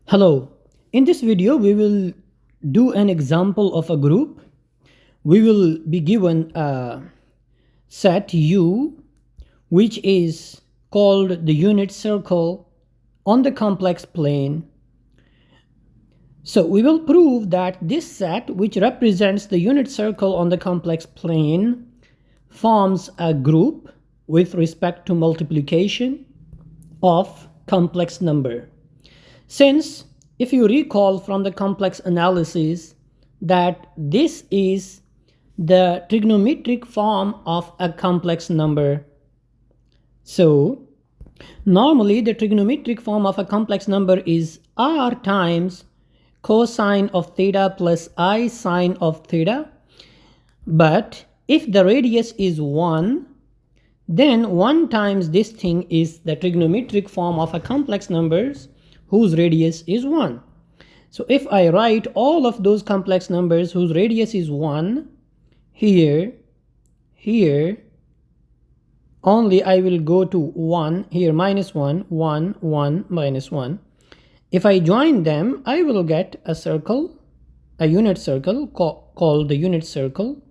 Hello, in this video we will do an example of a group. We will be given a set U which is called the unit circle on the complex plane. So we will prove that this set, which represents the unit circle on the complex plane, forms a group with respect to multiplication of complex number. Since, if you recall from the complex analysis, that this is the trigonometric form of a complex number. So, normally the trigonometric form of a complex number is r times cosine of theta plus I sine of theta. But if the radius is 1, then 1 times this thing is the trigonometric form of a complex numbers whose radius is 1. So if I write all of those complex numbers whose radius is 1, here, only I will go to 1, here minus 1, 1, 1, minus 1. If I join them, I will get a circle, a unit circle called the unit circle.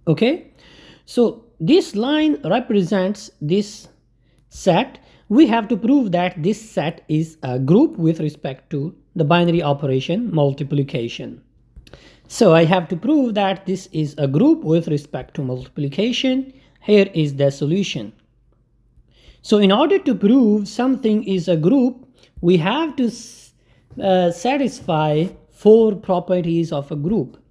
Okay, so this line represents this set. We have to prove that this set is a group with respect to the binary operation multiplication. So I have to prove that this is a group with respect to multiplication. Here is the solution. So in order to prove something is a group, we have to satisfy 4 properties of a group.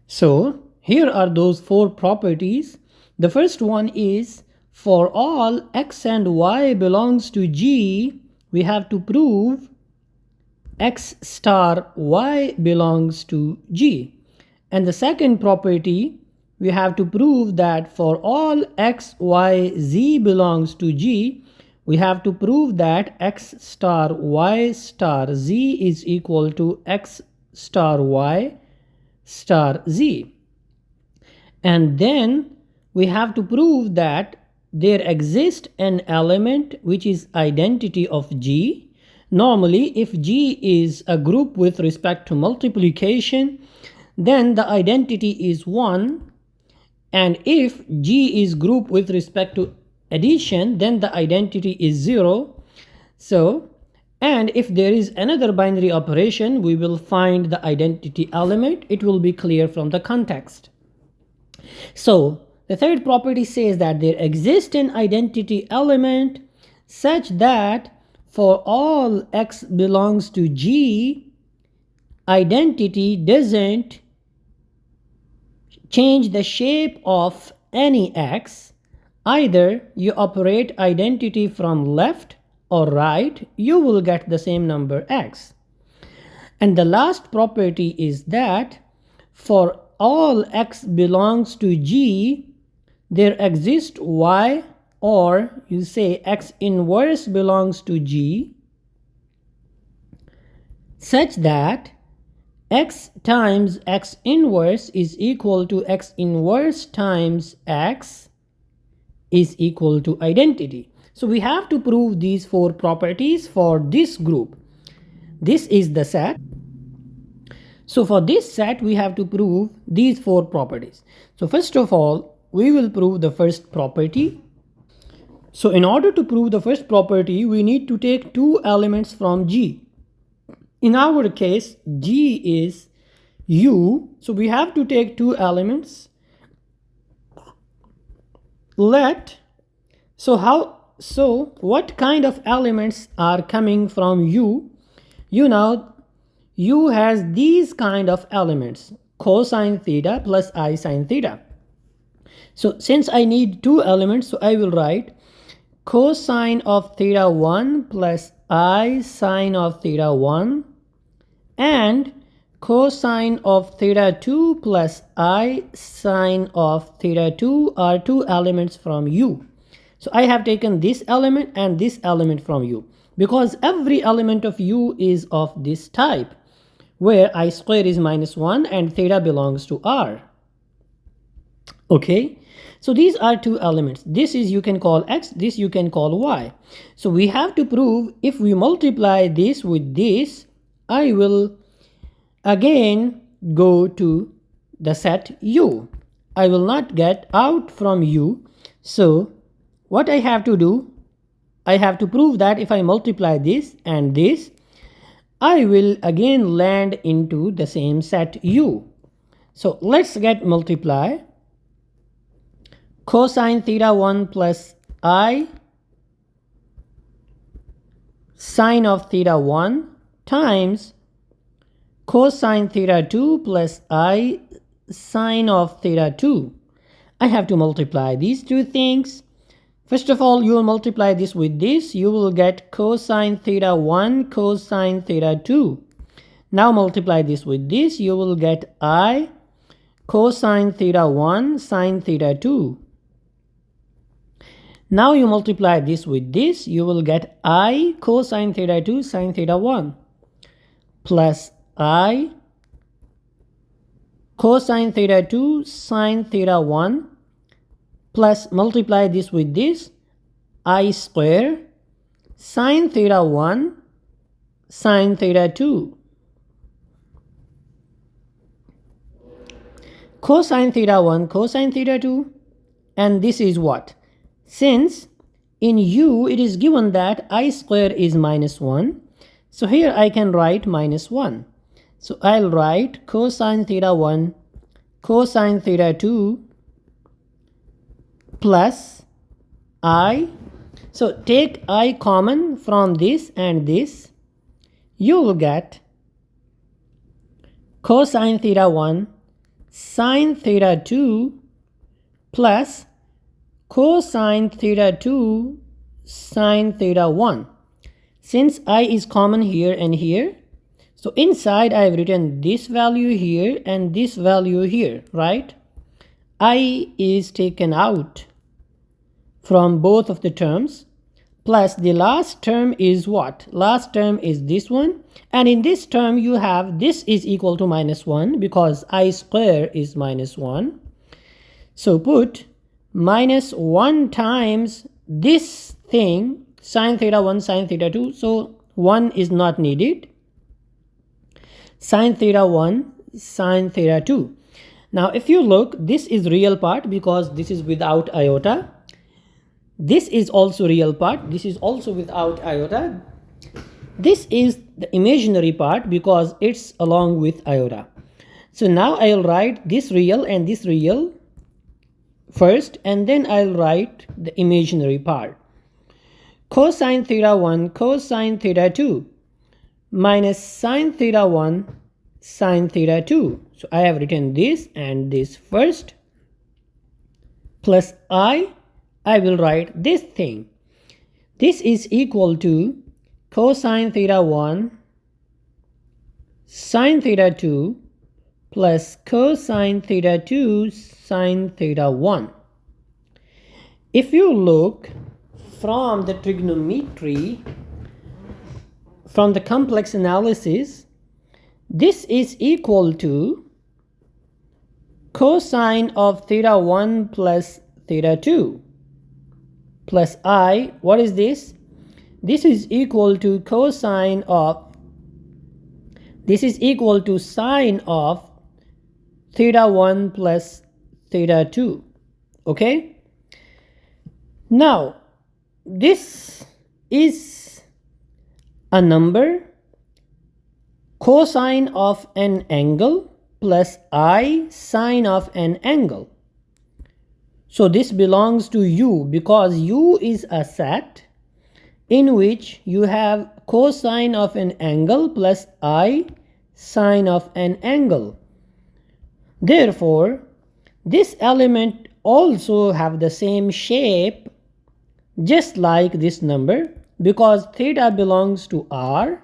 So here are those 4 properties. The first one is, for all x and y belongs to G, we have to prove x star y belongs to G. And the second property, we have to prove that for all x, y, z belongs to G, we have to prove that x star y star z is equal to x star y star z. And then we have to prove that there exists an element which is identity of G. Normally, if G is a group with respect to multiplication, then the identity is 1. And if G is group with respect to addition, then the identity is 0. So, and if there is another binary operation, we will find the identity element. It will be clear from the context. So, the third property says that there exists an identity element such that for all x belongs to G, identity doesn't change the shape of any x. Either you operate identity from left or right, you will get the same number x. And the last property is that for all x belongs to G, there exists y, or you say x inverse belongs to G, such that x times x inverse is equal to x inverse times x is equal to identity. So we have to prove these 4 properties for this group. This is the set. So for this set, we have to prove these 4 properties. So first of all, we will prove the first property. So in order to prove the first property, we need to take 2 elements from G. In our case, G is U, so we have to take 2 elements. So what kind of elements are coming from U? You know, U has these kind of elements, cosine theta plus I sine theta. So since I need 2 elements, so I will write cosine of theta 1 plus I sine of theta 1 and cosine of theta 2 plus I sine of theta 2 are 2 elements from U. So I have taken this element and this element from U because every element of U is of this type, where I square is minus 1 and theta belongs to R. Okay, So these are two elements. This is, you can call x, this you can call y. So we have to prove if we multiply this with this, I will again go to the set u. I will not get out from u. So what I have to do, I have to prove that if I multiply this and this, I will again land into the same set u. So let's get multiply. Cosine theta 1 plus I sine of theta 1 times cosine theta 2 plus I sine of theta 2. I have to multiply these two things. First of all, you will multiply this with this. You will get cosine theta 1 cosine theta 2. Now multiply this with this. You will get I cosine theta 1 sine theta 2. Now you multiply this with this. You will get I cosine theta 2 sine theta 1 plus I cosine theta 2 sine theta 1 plus multiply this with this, I square sine theta 1 sine theta 2. Cosine theta 1 cosine theta 2, and this is what? Since in u it is given that I square is minus 1, so here I can write minus 1. So I'll write cosine theta 1 cosine theta 2 plus I. So take I common from this and this. You will get cosine theta 1 sine theta 2 plus cosine theta 2 sine theta 1. Since I is common here and here, so inside I have written this value here and this value here, right? I is taken out from both of the terms, plus the last term is what? Last term is this one, and in this term you have this is equal to minus 1 because I square is minus 1. So put minus 1 times this thing, sine theta 1 sine theta 2, so 1 is not needed, sine theta 1 sine theta 2. Now if you look, this is real part because this is without iota. This is also real part, this is also without iota. This is the imaginary part because it's along with iota. So now I'll write this real and this real first, and then I'll write the imaginary part. Cosine theta 1 cosine theta 2 minus sine theta 1 sine theta 2. So I have written this and this first, plus I will write this thing. This is equal to cosine theta 1 sine theta 2 plus cosine theta 2 sine theta 1. If you look from the trigonometry, from the complex analysis, this is equal to cosine of theta 1 plus theta 2 plus I. What is this? This is equal to cosine of, this is equal to sine of theta 1 plus theta 2. Okay? Now, this is a number, cosine of an angle plus I sine of an angle. So this belongs to U because U is a set in which you have cosine of an angle plus I sine of an angle. Therefore, this element also have the same shape just like this number because theta belongs to R.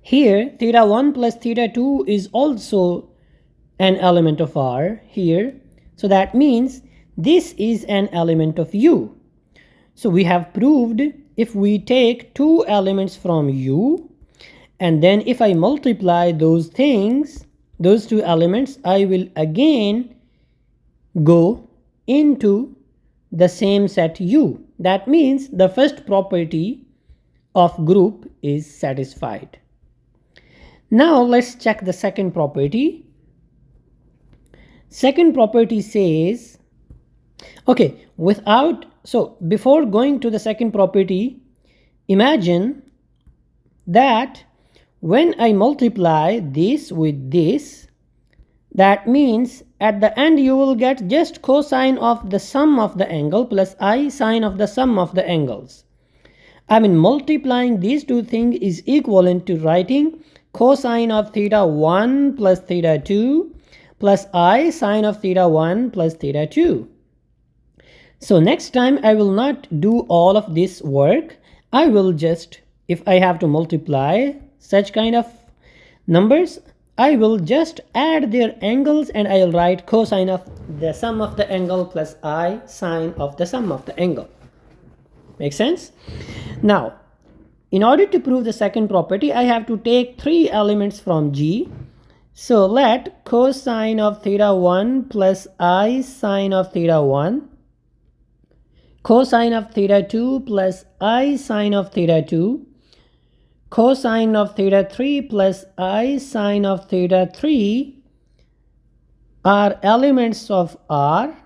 Here theta 1 plus theta 2 is also an element of R here. So that means this is an element of U. So we have proved if we take two elements from U and then if I multiply those things, those two elements, I will again go into the same set U. That means the first property of group is satisfied. Now let's check the second property. Second property says, okay, before going to the second property, imagine that when I multiply this with this, that means at the end you will get just cosine of the sum of the angle plus I sine of the sum of the angles. I mean, multiplying these two things is equivalent to writing cosine of theta 1 plus theta 2 plus I sine of theta 1 plus theta 2. So next time I will not do all of this work. I will just, if I have to multiply such kind of numbers, I will just add their angles and I will write cosine of the sum of the angle plus I sine of the sum of the angle. Make sense? Now, in order to prove the second property, I have to take three elements from G. So let cosine of theta 1 plus I sine of theta 1, cosine of theta 2 plus I sine of theta 2, cosine of theta 3 plus I sine of theta 3 are elements of R.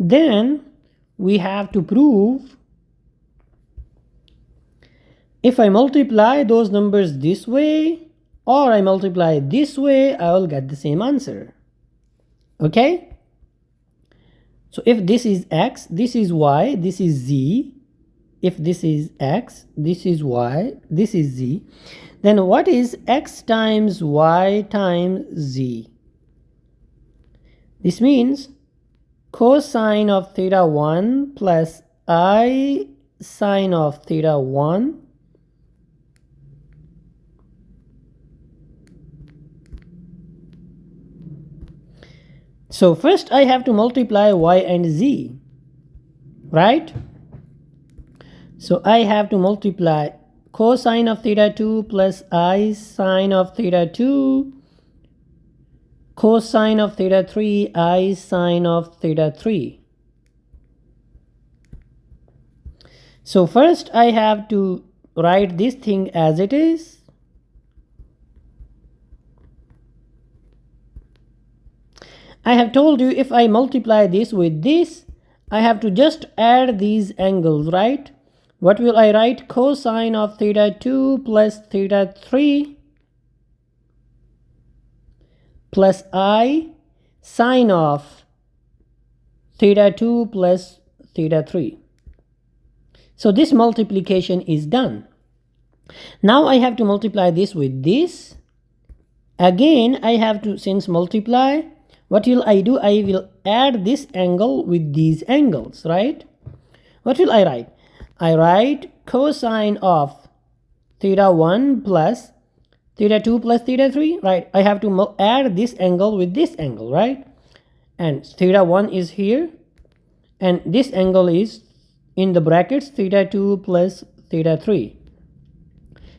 Then we have to prove, if I multiply those numbers this way or I multiply this way, I will get the same answer. Okay? So if this is x, this is y, this is z. If this is x, this is y, this is z. Then what is x times y times z? This means cosine of theta 1 plus I sine of theta 1 So first I have to multiply y and z, right? So I have to multiply cosine of theta 2 plus I sine of theta 2, cosine of theta 3, I sine of theta 3. So first I have to write this thing as it is. I have told you if I multiply this with this, I have to just add these angles, right? What will I write? Cosine of theta 2 plus theta 3 plus I sine of theta 2 plus theta 3. So this multiplication is done. Now I have to multiply this with this. Again, I have to, since multiply, what will I do? I will add this angle with these angles, right? What will I write? I write cosine of theta 1 plus theta 2 plus theta 3, right? I have to add this angle with this angle, right? And theta 1 is here, and this angle is in the brackets theta 2 plus theta 3.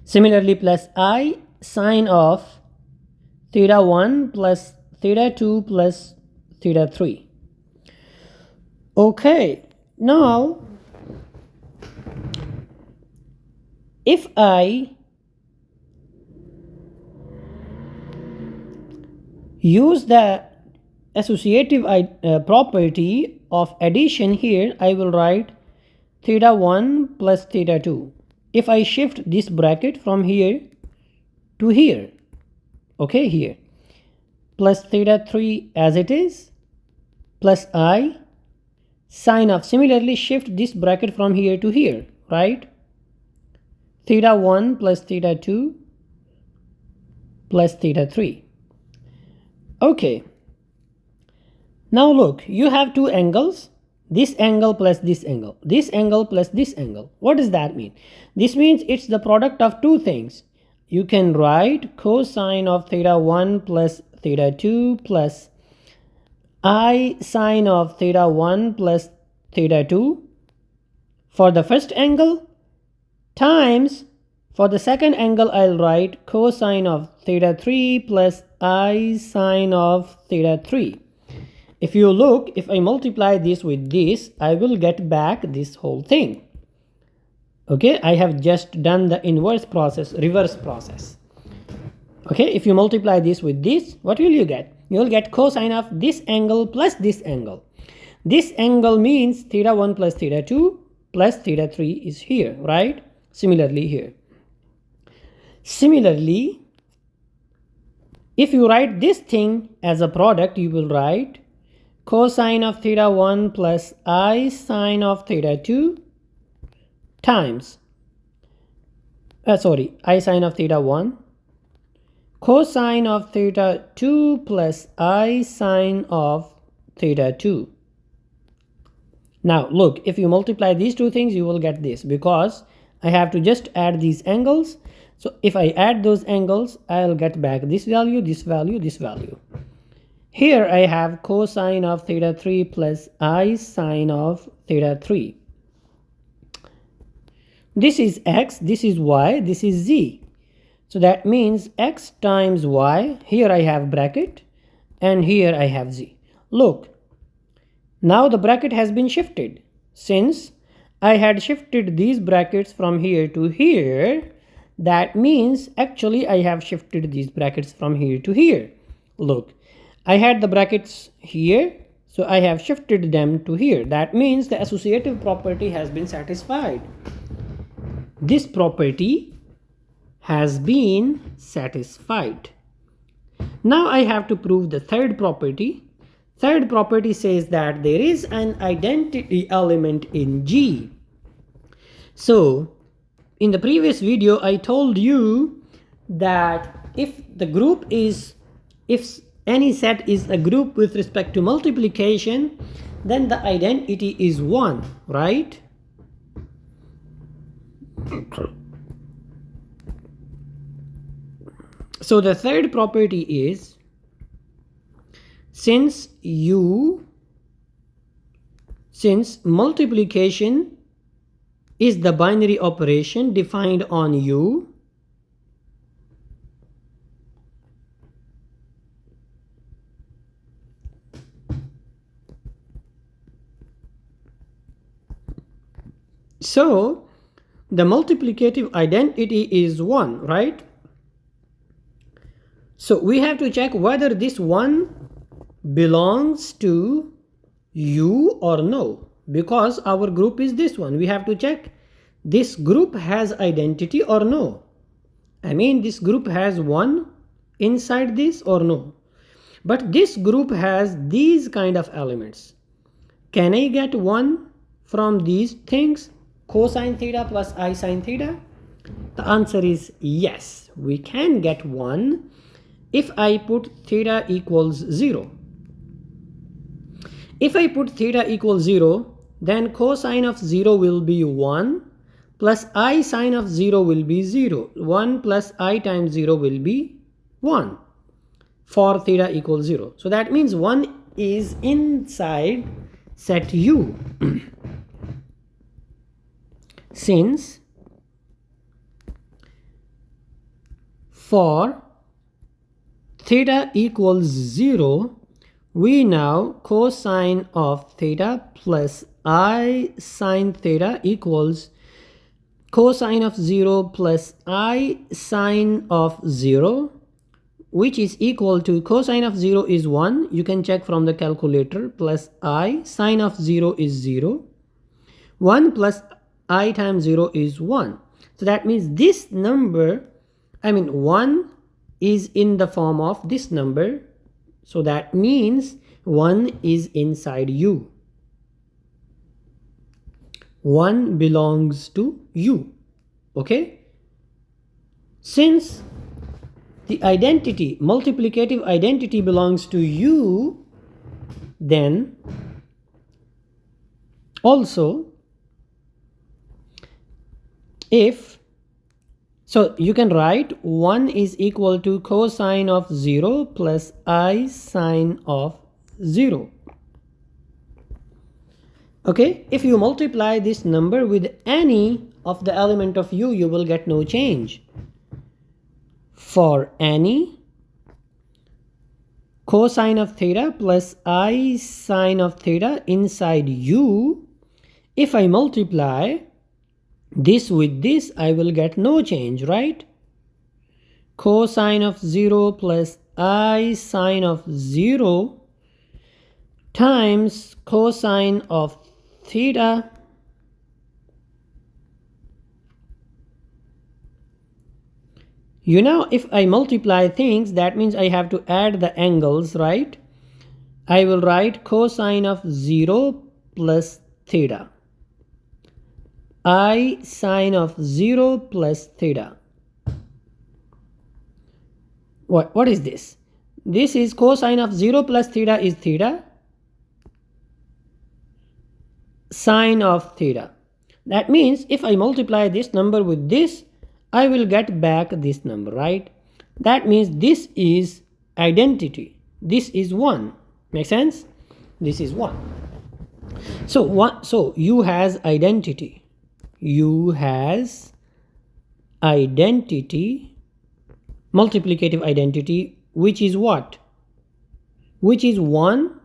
Similarly, plus I sine of theta 1 plus theta 2 plus theta 3. Okay, now if I use the associative property of addition here, I will write theta 1 plus theta 2. If I shift this bracket from here to here, okay, here, plus theta 3 as it is, plus I sine of, similarly shift this bracket from here to here, right? Theta 1 plus theta 2 plus theta 3. Okay. Now look, you have two angles, this angle plus this angle, this angle plus this angle. What does that mean? This means it's the product of two things. You can write cosine of theta 1 plus theta 2 plus I sine of theta 1 plus theta 2 for the first angle, times for the second angle I'll write cosine of theta 3 plus I sine of theta 3. If you look, if I multiply this with this, I will get back this whole thing. Okay, I have just done the inverse process, reverse process. Okay, if you multiply this with this, what will you get? You will get cosine of this angle plus this angle. This angle means theta 1 plus theta 2 plus theta 3 is here, right? Similarly here. Similarly, if you write this thing as a product, you will write cosine of theta 1 plus I sine of theta 2 times, I sine of theta 1 cosine of theta 2 plus I sine of theta 2. Now look, if you multiply these two things, you will get this, because I have to just add these angles. So if I add those angles, I'll get back this value, this value, this value. Here I have cosine of theta 3 plus I sine of theta 3. This is x, this is y, this is z. So that means x times y, here I have bracket, and here I have z. Look, now the bracket has been shifted. Since I had shifted these brackets from here to here, that means actually I have shifted these brackets from here to here. Look, I had the brackets here, so I have shifted them to here. That means the associative property has been satisfied. This property has been satisfied. Now I have to prove the third property. Third property says that there is an identity element in G. So in the previous video, I told you that if any set is a group with respect to multiplication, then the identity is 1, right? So the third property is, since multiplication is the binary operation defined on U, so the multiplicative identity is 1, right? So we have to check whether this 1 belongs to U or no, because our group is this one. We have to check this group has identity or no. I mean, this group has 1 inside this or no. But this group has these kind of elements. Can I get 1 from these things? Cosine theta plus I sine theta? The answer is yes, we can get 1 if I put theta equals 0. If I put theta equals 0, then cosine of 0 will be 1 plus I sine of 0 will be 0. 1 plus I times 0 will be 1 for theta equals 0. So that means 1 is inside set U. Since for theta equals 0, we now cosine of theta plus I sine theta equals cosine of 0 plus I sine of 0, which is equal to cosine of 0 is 1. You can check from the calculator, plus I sine of 0 is 0. 1 plus I times 0 is 1. So that means this number, 1 is in the form of this number. So that means 1 is inside U. 1 belongs to U. Okay? Since the identity, multiplicative identity belongs to U, then also so you can write 1 is equal to cosine of 0 plus I sine of 0. Okay, if you multiply this number with any of the element of U, you will get no change. For any cosine of theta plus I sine of theta inside u. If I multiply this with this, I will get no change, right? Cosine of 0 plus I sine of 0 times cosine of theta if I multiply things, that means I have to add the angles, right? I will write cosine of 0 plus theta. I sine of 0 plus theta. What is this? This is cosine of 0 plus theta is theta. Sine of theta. That means if I multiply this number with this, I will get back this number, right? That means this is identity. This is 1. Make sense? This is 1. So U has identity. U has identity, multiplicative identity, which is what? Which is 1,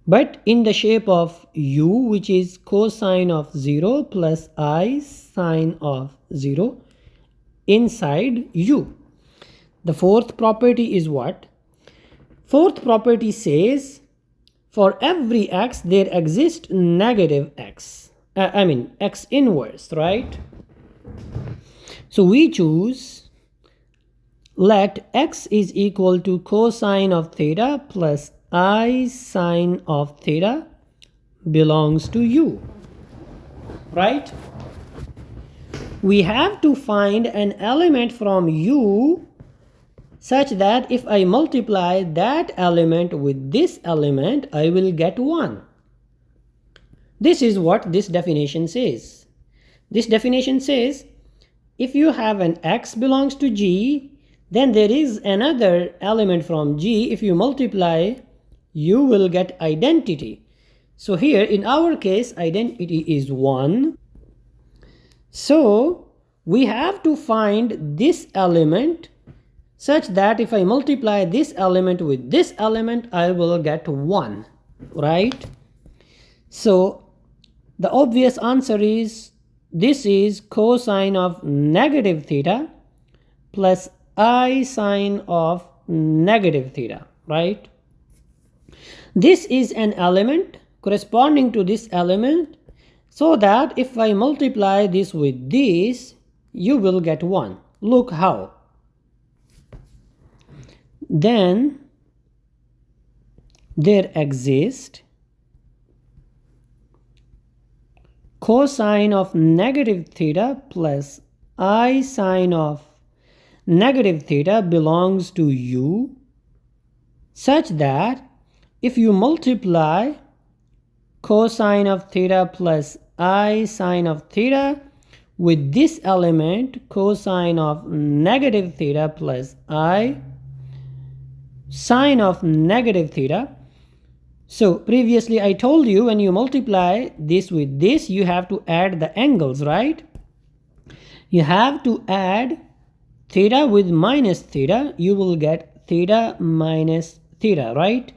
but in the shape of U, which is cosine of 0 plus I sine of 0 inside U. The fourth property is what? Fourth property says for every x there exists negative x. X inverse, right? So we choose let x is equal to cosine of theta plus I sine of theta belongs to U, right? We have to find an element from U such that if I multiply that element with this element, I will get 1. This is what this definition says. This definition says if you have an x belongs to G, then there is another element from G. If you multiply, you will get identity. So here in our case, identity is 1. So we have to find this element such that if I multiply this element with this element, I will get 1, right? So the obvious answer is this is cosine of negative theta plus I sine of negative theta, right? This is an element corresponding to this element, so that if I multiply this with this, you will get 1. Look how. Then there exists cosine of negative theta plus I sine of negative theta belongs to U such that if you multiply cosine of theta plus I sine of theta with this element cosine of negative theta plus I sine of negative theta. So previously I told you when you multiply this with this, you have to add the angles, right? You have to add theta with minus theta, you will get theta minus theta, right?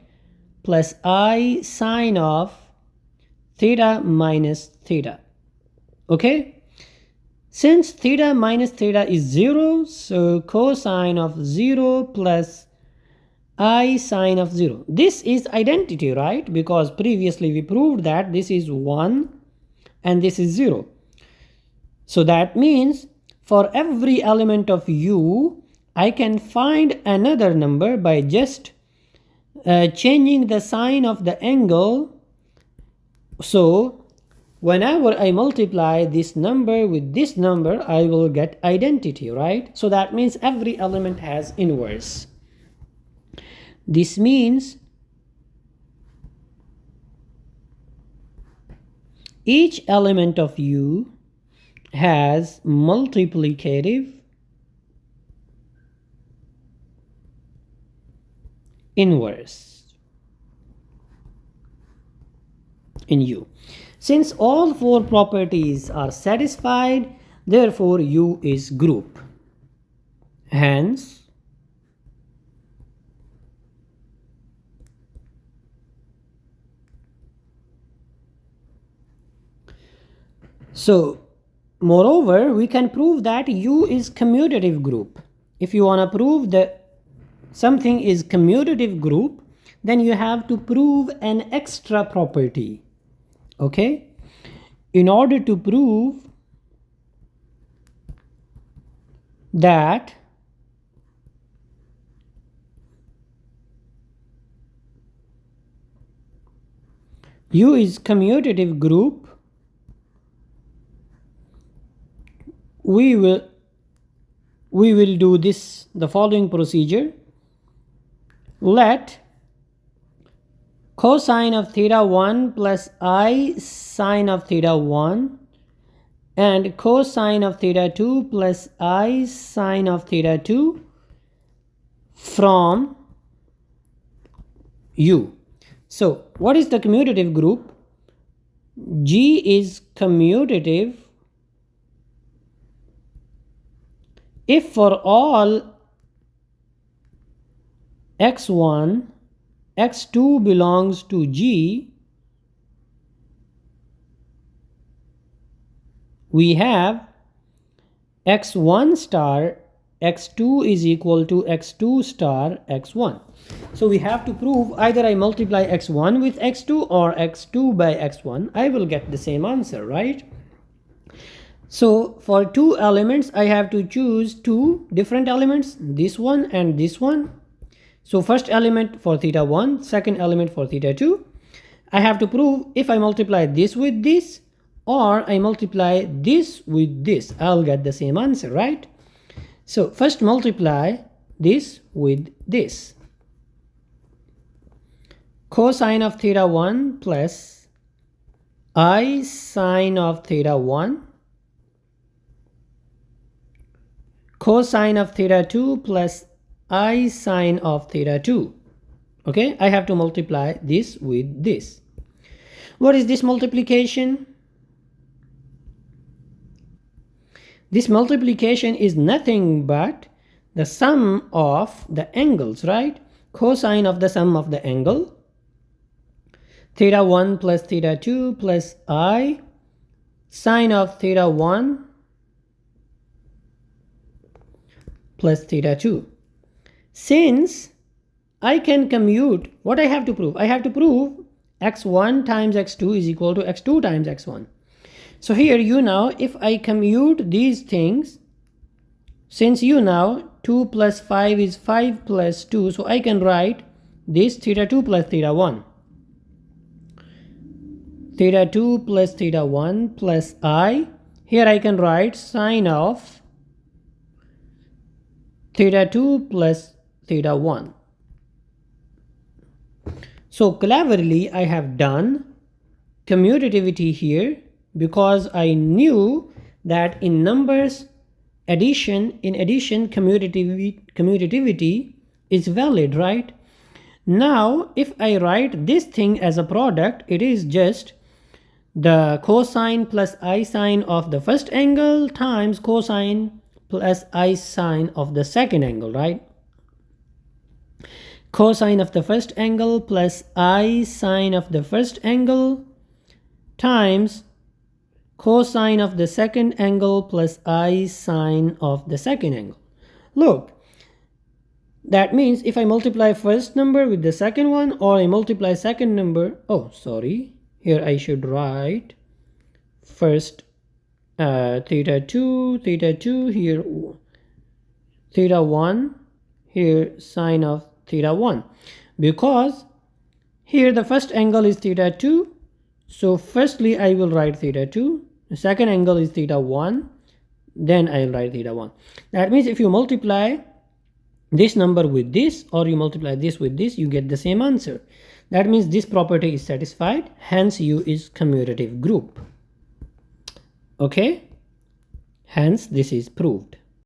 Plus I sine of theta minus theta. Okay? Since theta minus theta is 0, so cosine of 0 plus I sine of 0. This is identity, right? Because previously we proved that this is 1 and this is 0. So that means for every element of U, I can find another number by just changing the sign of the angle. So whenever I multiply this number with this number, I will get identity, right? So that means every element has inverse. This means each element of U has multiplicative inverse in U. Since all 4 properties are satisfied, therefore U is group. Hence, So moreover, we can prove that U is commutative group. If you want to prove that something is commutative group, then you have to prove an extra property. Okay? In order to prove that U is commutative group, we will do the following procedure. Let cosine of theta 1 plus I sine of theta 1 and cosine of theta 2 plus I sine of theta 2 from U. So what is the commutative group? G is commutative if for all x1, x2 belongs to G, we have x1 star x2 is equal to x2 star x1. So we have to prove either I multiply x1 with x2 or x2 by x1, I will get the same answer, right? So for two elements, I have to choose two different elements, this one and this one. So first element for theta 1, second element for theta 2. I have to prove if I multiply this with this or I multiply this with this, I'll get the same answer, right? So first multiply this with this. Cosine of theta 1 plus I sine of theta 1. Cosine of theta 2 plus I sine of theta 2. Okay, I have to multiply this with this. What is this multiplication? This multiplication is nothing but the sum of the angles, right? Cosine of the sum of the angle. Theta 1 plus theta 2 plus I sine of theta 1 plus theta 2. Since I can commute, what I have to prove? I have to prove x1 times x2 is equal to x2 times x1. So here you now, if I commute these things, since you now 2 plus 5 is 5 plus 2, so I can write this theta 2 plus theta 1. Theta 2 plus theta 1 plus I. Here I can write sine of theta 2 plus theta 1. So cleverly I have done commutativity here because I knew that in numbers addition, commutativity is valid, right? Now if I write this thing as a product, it is just the cosine plus I sine of the first angle times cosine plus I sine of the second angle, right? Cosine of the first angle plus I sine of the first angle times cosine of the second angle plus I sine of the second angle. Look, that means if I multiply first number with the second one or I multiply second number, here I should write first theta 2, here theta 1, here sine of theta 1, because here the first angle is theta 2. So firstly I will write theta 2, the second angle is theta 1, then I will write theta 1. That means if you multiply this number with this or you multiply this with this, you get the same answer. That means this property is satisfied, hence U is commutative group. Okay, hence this is proved.